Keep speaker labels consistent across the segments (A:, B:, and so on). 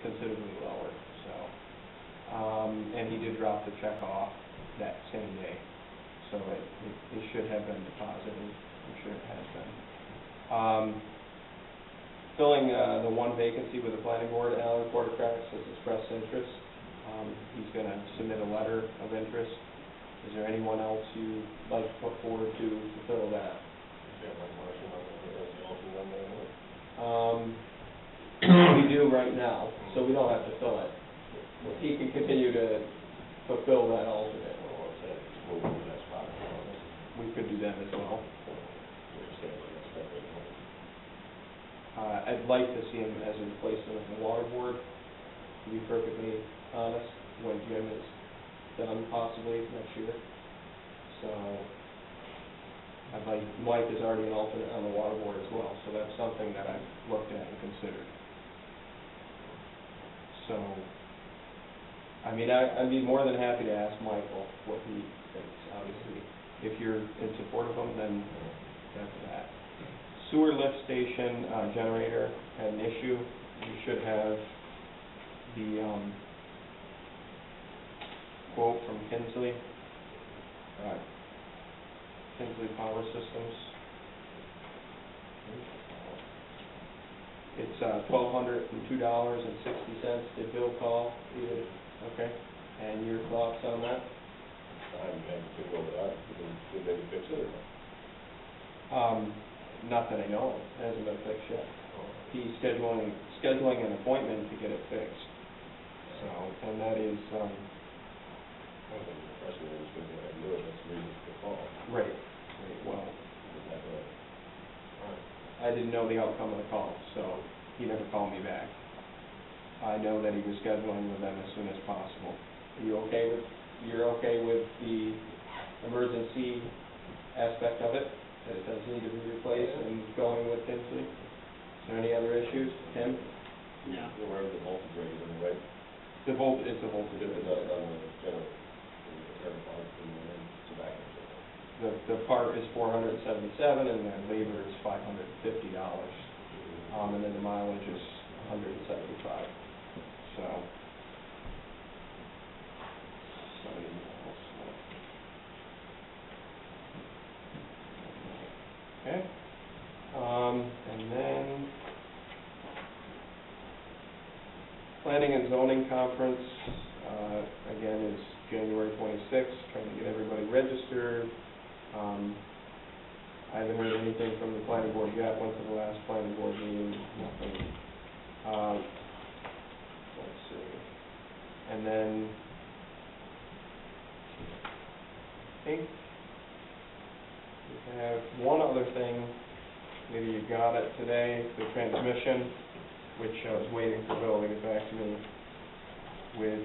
A: considerably lower, so. And he did drop the check off that same day, so it should have been deposited. I'm sure it has been. Filling the one vacancy with the planning board, Alan Portercraft has expressed interest. He's going to submit a letter of interest. Is there anyone else you'd like to put forward to fulfill that? We do right now, so we don't have to fill it. He can continue to fulfill that alternate. We could do that as well. I'd like to see him as a replacement of the water board, to be perfectly honest, when Jim is done possibly next year. So I'd like, Mike is already an alternate on the water board as well, so that's something that I've looked at and considered. So, I mean, I'd be more than happy to ask Michael what he thinks, obviously. If you're in support of him, then that's that. Sewer lift station generator had an issue. You should have the quote from Kinsley Power Systems. It's $1,202.60. Did Bill call? Okay. And your thoughts on that?
B: I haven't had to go over that. Did they fix it or not?
A: Not that I know of. It hasn't been fixed yet. He's scheduling an appointment to get it fixed. So, and that is,
B: I don't think the president was going to go ahead and do it. That's the reason for the call.
A: Right. Well, I didn't know the outcome of the call, so he never called me back. I know that he was scheduling with them as soon as possible. Are you okay with, you're okay with the emergency aspect of it? That it does need to be replaced and going with Kinsley? Is there any other issues, Tim?
B: Yeah. Wherever the voltage rate is, right?
A: It's a voltage.
B: It's on the general part to back
A: The part is $477, and the labor is $550. And then the mileage is $175. So. Okay. And then Planning and Zoning Conference, again, is January 26th, trying to get everybody registered. I haven't heard anything from the planning board yet. Went to the last planning board meeting, nothing. Let's see. And then I think we have one other thing. Maybe you got it today, the transmission, which I was waiting for Bill to get back to me with.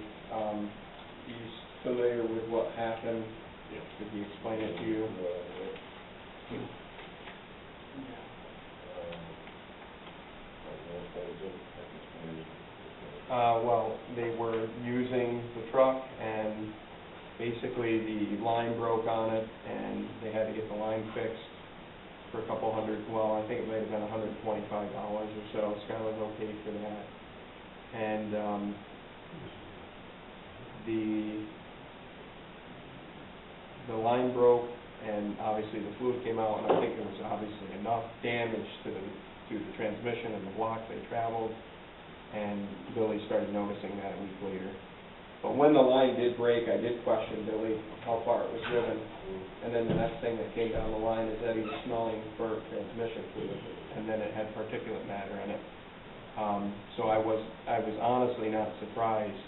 A: He's familiar with what happened.
B: Yeah.
A: Did he explain it to you? Well, they were using the truck, and basically the line broke on it, and they had to get the line fixed for a couple hundred, well, I think it might have been $125 or so. Skylar okayed for that. And the line broke, and obviously the fluid came out, and I think there was obviously enough damage to the transmission and the block they traveled, and Billy started noticing that a week later. But when the line did break, I did question Billy how far it was driven, and then the next thing that came down the line is that he was smelling burnt transmission fluid, and then it had particulate matter in it. So I was honestly not surprised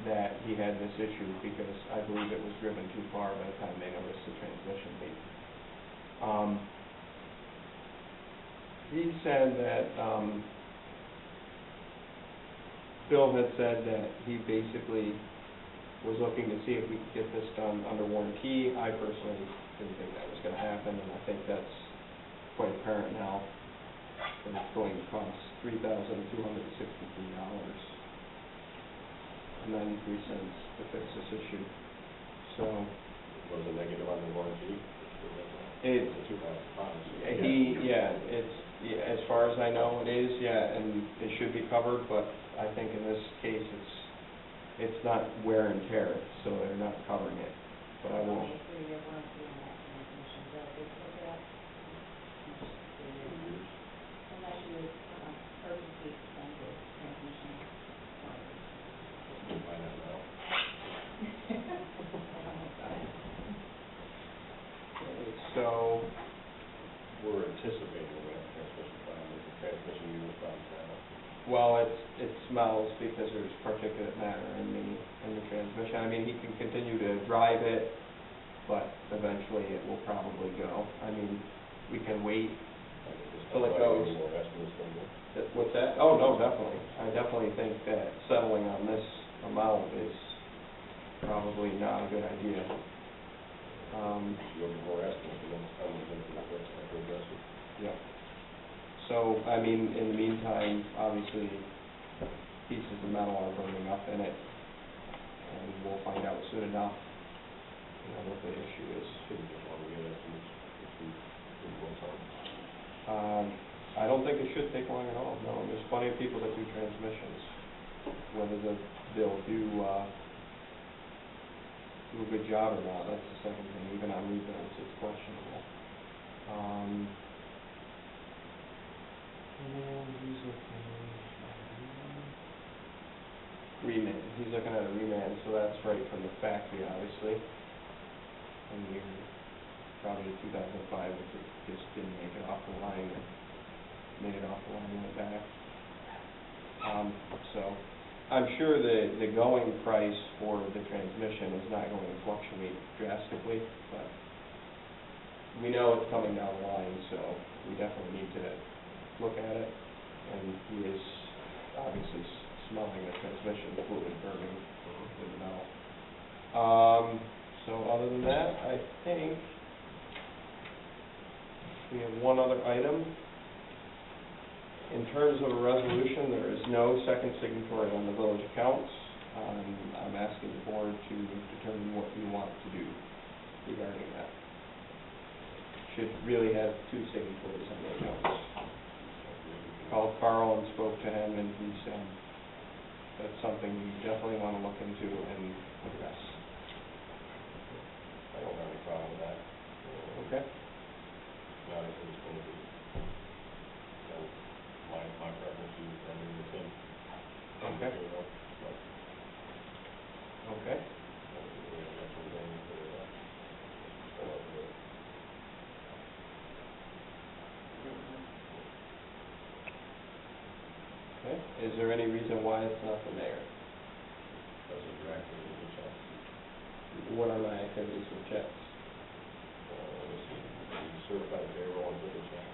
A: that he had this issue, because I believe it was driven too far by the time they noticed the transmission leak. He said that Bill had said that he basically was looking to see if we could get this done under warranty. I personally didn't think that was going to happen, and I think that's quite apparent now, that it's going to cost $3,263.93 to fix this issue. So.
B: Was it negative on the warranty?
A: It's Yeah, as far as I know, it is, yeah, and it should be covered, but I think in this case, it's not wear and tear, so they're not covering it. But I will,
C: Only a 3-year warranty on that transmission, so they look it up. Just 3 years. Unless you purchase the extended transmission warranty.
B: We'll find out now.
A: so,
B: We're anticipating we have a transmission problem, if the transmission unit problems now.
A: well, it smells because there's particulate matter in the transmission. I mean, he can continue to drive it, but eventually it will probably go. I mean, we can wait. Till it goes.
B: More estimates than that.
A: What's that? Oh, no, definitely. I definitely think that settling on this amount is probably not a good idea.
B: You look at more estimates, and then it's coming into the first, like, aggressive.
A: Yeah. So, I mean, in the meantime, obviously, pieces of metal are burning up in it, and we'll find out soon enough, what the issue is.
B: Shouldn't just want to get estimates, if we want some.
A: I don't think it should take long at all, no. There's plenty of people that do transmissions. Whether they'll do a good job or not, that's the second thing. Even on rebuilds, it's questionable. Remand, he's looking at a remand, so that's right from the factory, obviously. And we probably 2005, if it just didn't make it off the line, and made it off the line and went back. So, I'm sure the going price for the transmission is not going to fluctuate drastically, but we know it's coming down the line, so we definitely need to look at it. And he is obviously smelling the transmission fluid burning with the metal. So other than that, I think we have one other item. In terms of a resolution, there is no second signatory on the village accounts. I'm asking the board to determine what you want to do regarding that. Should really have 2 signatories on the accounts. Called Carl and spoke to him, and he said that's something you definitely want to look into and address.
B: I don't have any problem with that.
A: Okay?
B: Not if it's going to be, my preference is running with him.
A: Okay.
B: You know, but,
A: Okay.
B: that's what we're going for,
A: Okay. Is there any reason why it's not the mayor?
B: That's a direct check.
A: What are my activities with checks?
B: Let's see, certified payroll and put the check.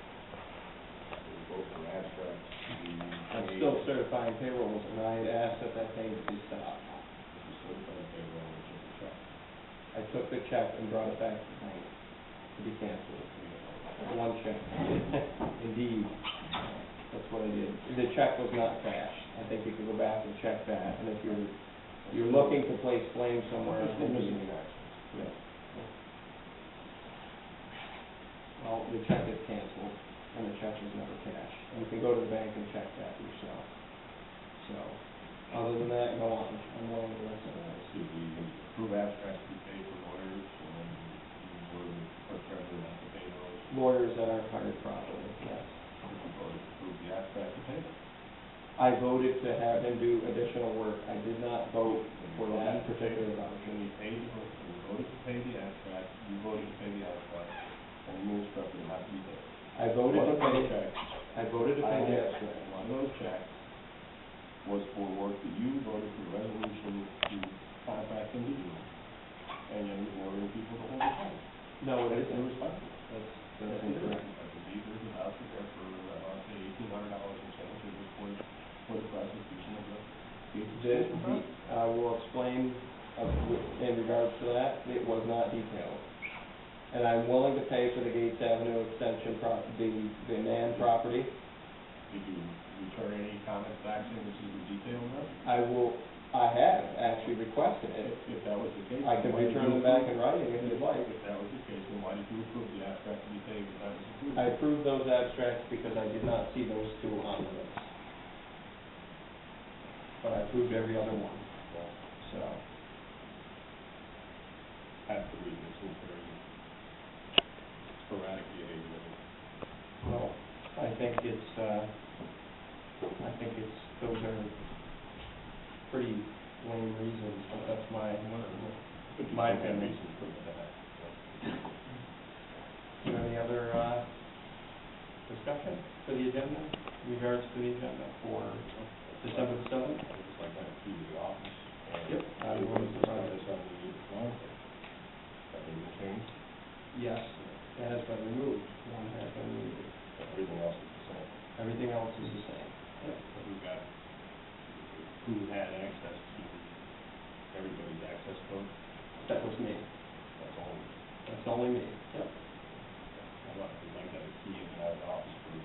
B: We vote from abstract to the.
A: I'm still certifying payrolls, and I had asked that payment be stopped.
B: Certified payroll and put the check.
A: I took the check and brought it back to the bank to be canceled. One check. Indeed. That's what I did. The check was not cashed. I think you can go back and check that, and if you're looking to place blame somewhere.
B: It's been missing in action.
A: Yeah. Well, the check is canceled, and the check was never cashed. You can go to the bank and check that yourself. So, other than that, go on. I'm willing to listen.
B: See, we approve abstracts to be paid for lawyers, and then we vote for treasurer not to pay those.
A: Lawyers that aren't hired properly, yes.
B: We voted to approve the abstract to pay them.
A: I voted to have him do additional work. I did not vote for that particular option.
B: We paid, we voted to pay the abstract, you voted to pay the abstract, and the rules structure not to be paid.
A: I voted to pay,
B: checks.
A: I voted to pay the
B: One
A: abstract.
B: of those checks was for work that you voted for resolution to contract them to do, and then ordering people to hold the time.
A: No, it
B: That's
A: isn't.
B: irresponsible.
A: That's incorrect.
B: I believe there's a voucher there for, I'll say $1,800 and change, it was for the prosecution of the.
A: I will explain in regards to that. It was not detailed. And I'm willing to pay for the Gates Avenue extension the Mann property.
B: Did you return any comments back saying this is the detail of that?
A: I will, I have actually requested it.
B: If that was the case.
A: I can
B: why did
A: return
B: you
A: them back
B: approve-
A: in writing if you'd like.
B: If that was the case, then why did you approve the abstract to be paid if that was approved?
A: I approved those abstracts because I did not see those two on the list. But I approved every other one,
B: Well,
A: so.
B: half the reason it seems very sporadic behavior.
A: Well, I think those are pretty lame reasons, but that's my opinion.
B: Reason for that.
A: Is there any other, discussion for the agenda, in regards to the agenda for December the 7th?
B: I would just like to have a key to the office.
A: Yep. I
B: I
A: will
B: would
A: provide
B: this on the line. That would be changed.
A: Yes, it has been removed, one has been removed.
B: Everything else is the same.
A: Everything else is the same.
B: But we've got who had access to everybody's access code.
A: That was me.
B: That's all.
A: That's only me. Yep.
B: We'd like to have a key in the office for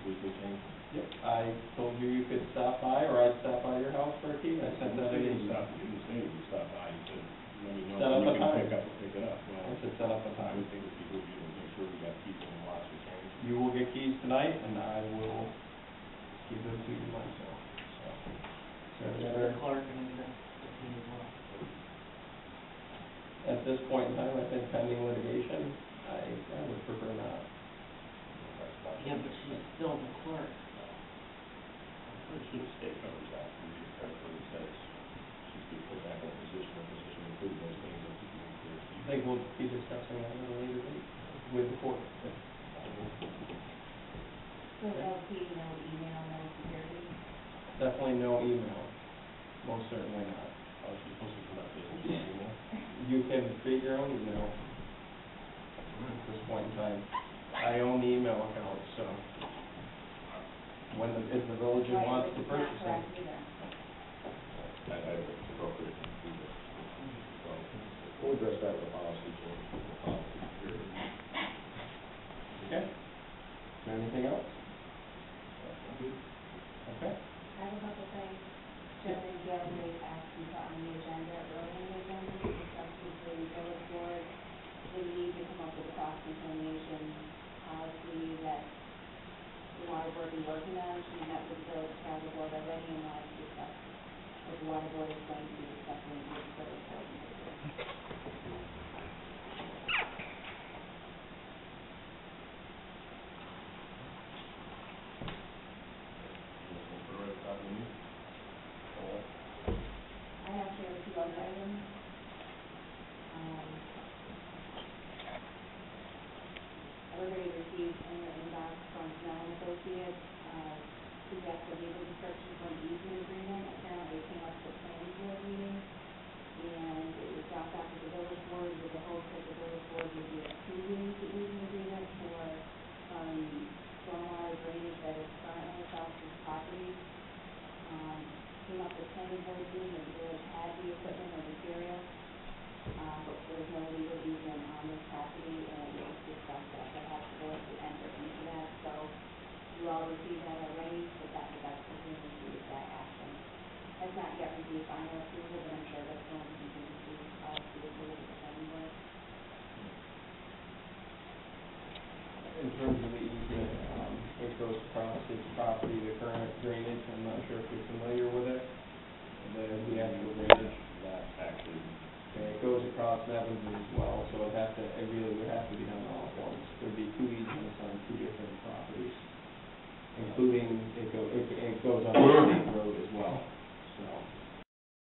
B: weekly change.
A: Yep. I told you could stop by, or I'd stop by your house for a key, and I sent that
B: You
A: in.
B: didn't say you stop by, you said, let me know
A: Set
B: when
A: up
B: you
A: a
B: can
A: time.
B: pick it up. Well,
A: I said set up a
B: I
A: time.
B: would think it'd be good for you to make sure we got keys and locks are changed.
A: You will get keys tonight, and I will give them to you myself, so. Is there any other?
D: Clerk and everything, the key as well.
A: At this point in time, I think pending litigation, I would prefer not.
D: Yeah, but she's still the clerk.
B: I'm sure the state covers that, and the credit code says she's being put back in a position include those things that you can include.
A: I think we'll be discussing that at a later date with the court.
C: So there'll be no email, no security?
A: Definitely no email, most certainly not.
B: How is she supposed to conduct business anymore?
A: You can create your own email at this point in time. I own the email account, so if the village
C: Right,
A: wants to
C: which is
A: purchase
C: not
A: it.
C: correct either.
B: I think it's appropriate to do this. So, we'll address that with a policy change, policy period.
A: Okay. Is there anything else? Okay.
C: I have a couple things. Chairman Gail Ray asked me to put on the agenda, early in the agenda, to discuss with the village board the need to come up with a cross-contamination policy that the water board is working on. She met with the village county board already and wanted to discuss what the water board is going to be discussing with the village board.
B: Put it right at the top of the meeting.
C: I have here a few other items. Everybody received in your inbox from Snell and Associates, suggested legal description for an easement agreement. Apparently it came up at the planning board meeting, and it was dropped off at the village board with the hope that the village board would be approving the easement agreement for, stormwater drainage that is currently south of the property. Came up at the planning board meeting, that the village had the equipment or material, but there's no legal easement on this property, and it was discussed that perhaps the village would enter into that, so you all received that already, but that's the best contingency is that action. Has not yet received final approval, but I'm sure that's one of the contingencies to approve the planning board.
A: In terms of the easement, it goes across his property, the current drainage, I'm not sure if you're familiar with it, the actual drainage.
B: Not actually.
A: And it goes across Nevins as well, so it really would have to be done all at once. There'd be two easements on two different properties, including, it goes on